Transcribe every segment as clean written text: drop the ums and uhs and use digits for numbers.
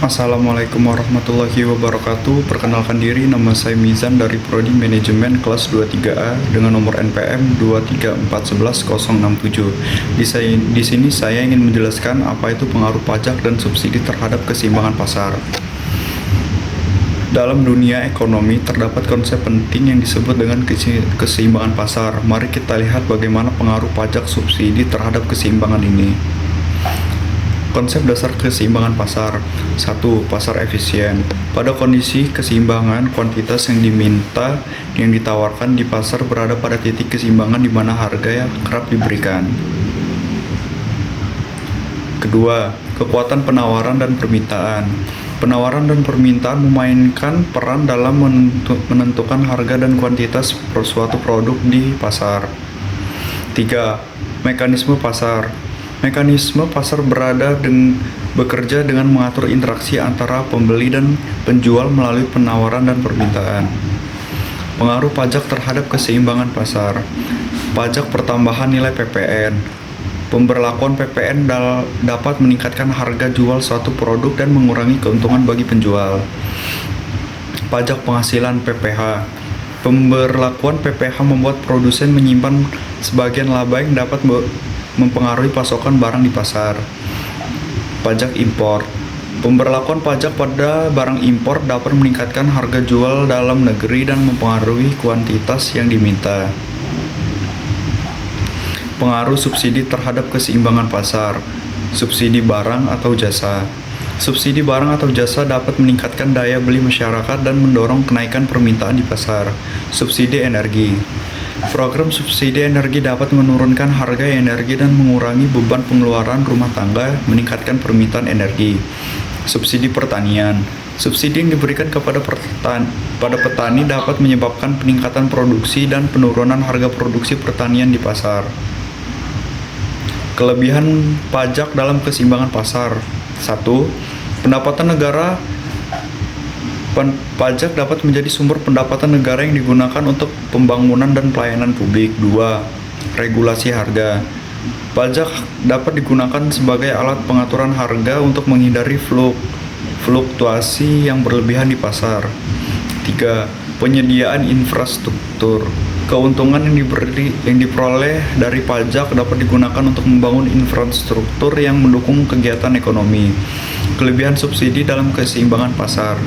Assalamualaikum warahmatullahi wabarakatuh. Perkenalkan diri, nama saya Mizan dari Prodi Manajemen kelas 23A dengan nomor NPM 234111067. Di sini saya ingin menjelaskan apa itu pengaruh pajak dan subsidi terhadap keseimbangan pasar. Dalam dunia ekonomi terdapat konsep penting yang disebut dengan keseimbangan pasar. Mari kita lihat bagaimana pengaruh pajak subsidi terhadap keseimbangan ini. Konsep dasar keseimbangan pasar. 1. Pasar efisien. Pada kondisi keseimbangan, kuantitas yang diminta yang ditawarkan di pasar berada pada titik keseimbangan di mana harga yang kerap diberikan. Kedua, kekuatan penawaran dan permintaan. Penawaran dan permintaan memainkan peran dalam menentukan harga dan kuantitas suatu produk di pasar. 3. Mekanisme pasar. Mekanisme pasar bekerja dengan mengatur interaksi antara pembeli dan penjual melalui penawaran dan permintaan. Pengaruh pajak terhadap keseimbangan pasar. Pajak pertambahan nilai PPN. Pemberlakuan PPN dapat meningkatkan harga jual suatu produk dan mengurangi keuntungan bagi penjual. Pajak penghasilan PPH. Pemberlakuan PPH membuat produsen menyimpan sebagian laba yang dapat mempengaruhi pasokan barang di pasar. Pajak impor. Pemberlakuan pajak pada barang impor dapat meningkatkan harga jual dalam negeri dan mempengaruhi kuantitas yang diminta. Pengaruh subsidi terhadap keseimbangan pasar. Subsidi barang atau jasa. Subsidi barang atau jasa dapat meningkatkan daya beli masyarakat dan mendorong kenaikan permintaan di pasar. Subsidi energi. Program subsidi energi dapat menurunkan harga energi dan mengurangi beban pengeluaran rumah tangga, meningkatkan permintaan energi. Subsidi pertanian. Subsidi yang diberikan kepada petani dapat menyebabkan peningkatan produksi dan penurunan harga produksi pertanian di pasar. Kelebihan pajak dalam keseimbangan pasar. 1. Pendapatan negara. Pajak dapat menjadi sumber pendapatan negara yang digunakan untuk pembangunan dan pelayanan publik. 2. Regulasi harga. Pajak dapat digunakan sebagai alat pengaturan harga untuk menghindari fluktuasi yang berlebihan di pasar. 3. Penyediaan infrastruktur. Keuntungan yang diperoleh dari pajak dapat digunakan untuk membangun infrastruktur yang mendukung kegiatan ekonomi. Kelebihan subsidi dalam keseimbangan pasar.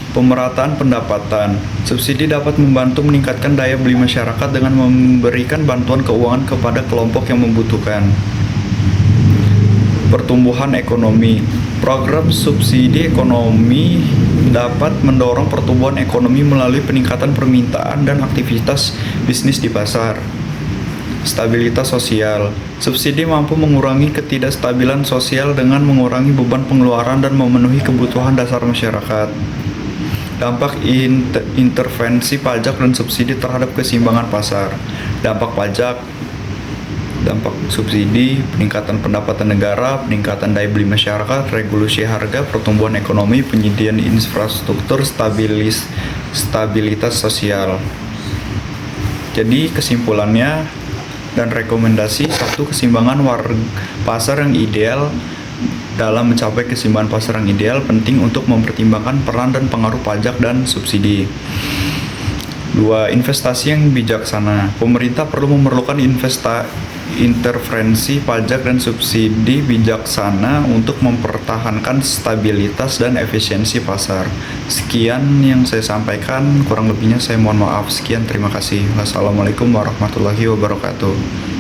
Pemerataan pendapatan. Subsidi dapat membantu meningkatkan daya beli masyarakat dengan memberikan bantuan keuangan kepada kelompok yang membutuhkan. Pertumbuhan ekonomi. Program subsidi ekonomi dapat mendorong pertumbuhan ekonomi melalui peningkatan permintaan dan aktivitas bisnis di pasar. Stabilitas sosial. Subsidi mampu mengurangi ketidakstabilan sosial dengan mengurangi beban pengeluaran dan memenuhi kebutuhan dasar masyarakat. Dampak intervensi pajak dan subsidi terhadap keseimbangan pasar. Dampak pajak, dampak subsidi, peningkatan pendapatan negara, peningkatan daya beli masyarakat, regulasi harga, pertumbuhan ekonomi, penyediaan infrastruktur, stabilitas sosial. Jadi kesimpulannya dan rekomendasi: 1. Keseimbangan pasar yang ideal. Dalam mencapai keseimbangan pasar yang ideal, penting untuk mempertimbangkan peran dan pengaruh pajak dan subsidi. 2. Investasi yang bijaksana. Pemerintah perlu memerlukan intervensi pajak dan subsidi bijaksana untuk mempertahankan stabilitas dan efisiensi pasar. Sekian yang saya sampaikan, kurang lebihnya saya mohon maaf. Sekian, terima kasih. Wassalamualaikum warahmatullahi wabarakatuh.